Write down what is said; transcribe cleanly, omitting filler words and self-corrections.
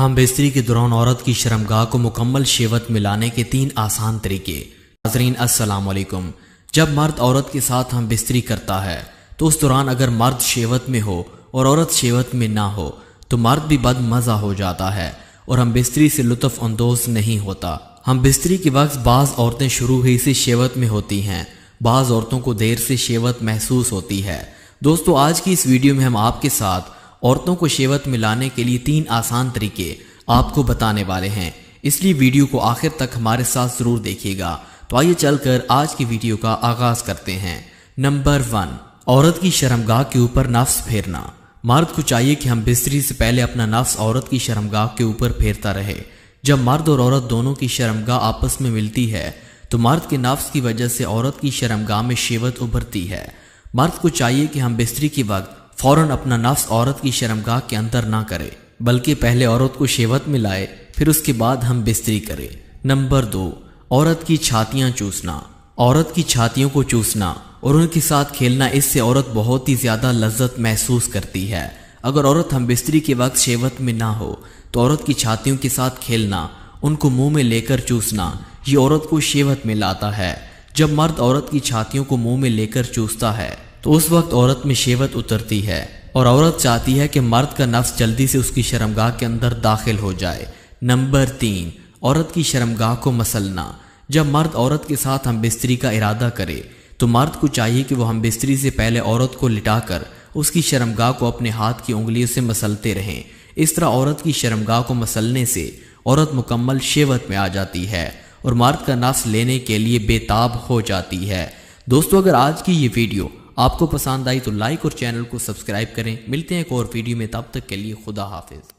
ہم بستری کے دوران عورت کی شرمگاہ کو مکمل شیوت میں لانے کے 3 آسان طریقے۔ ناظرین السلام علیکم۔ جب مرد عورت کے ساتھ ہم بستری کرتا ہے تو اس دوران اگر مرد شیوت میں ہو اور عورت شیوت میں نہ ہو تو مرد بھی بد مزہ ہو جاتا ہے اور ہم بستری سے لطف اندوز نہیں ہوتا۔ ہم بستری کے وقت بعض عورتیں شروع ہی سے شیوت میں ہوتی ہیں، بعض عورتوں کو دیر سے شیوت محسوس ہوتی ہے۔ دوستو آج کی اس ویڈیو میں ہم آپ کے ساتھ عورتوں کو شیوت میں لانے کے لیے 3 آسان طریقے آپ کو بتانے والے ہیں، اس لیے ویڈیو کو آخر تک ہمارے ساتھ ضرور دیکھیے گا۔ تو آئیے چل کر آج کی ویڈیو کا آغاز کرتے ہیں۔ نمبر 1، عورت کی شرمگاہ کے اوپر نفس پھیرنا۔ مرد کو چاہیے کہ ہم بستری سے پہلے اپنا نفس عورت کی شرمگاہ کے اوپر پھیرتا رہے۔ جب مرد اور عورت دونوں کی شرمگاہ آپس میں ملتی ہے تو مرد کے نفس کی وجہ سے عورت کی شرمگاہ میں شیوت ابھرتی ہے۔ مرد کو چاہیے کہ ہم بستری کے وقت فوراً اپنا نفس عورت کی شرمگاہ کے اندر نہ کرے، بلکہ پہلے عورت کو شیوت میں لائے، پھر اس کے بعد ہم بستری کرے۔ نمبر 2، عورت کی چھاتیاں چوسنا۔ عورت کی چھاتیوں کو چوسنا اور ان کے ساتھ کھیلنا، اس سے عورت بہت ہی زیادہ لذت محسوس کرتی ہے۔ اگر عورت ہم بستری کے وقت شیوت میں نہ ہو تو عورت کی چھاتیوں کے ساتھ کھیلنا، ان کو منہ میں لے کر چوسنا، یہ عورت کو شیوت میں لاتا ہے۔ جب مرد عورت کی چھاتیوں کو منہ میں لے کر چوستا ہے تو اس وقت عورت میں شیوت اترتی ہے اور عورت چاہتی ہے کہ مرد کا نفس جلدی سے اس کی شرمگاہ کے اندر داخل ہو جائے۔ نمبر 3، عورت کی شرمگاہ کو مسلنا۔ جب مرد عورت کے ساتھ ہم بستری کا ارادہ کرے تو مرد کو چاہیے کہ وہ ہم بستری سے پہلے عورت کو لٹا کر اس کی شرمگاہ کو اپنے ہاتھ کی انگلیوں سے مسلتے رہیں۔ اس طرح عورت کی شرمگاہ کو مسلنے سے عورت مکمل شیوت میں آ جاتی ہے اور مرد کا نفس لینے کے لیے بے تاب ہو جاتی ہے۔ دوستو اگر آج کی یہ ویڈیو آپ کو پسند آئی تو لائک اور چینل کو سبسکرائب کریں۔ ملتے ہیں ایک اور ویڈیو میں، تب تک کے لیے خدا حافظ۔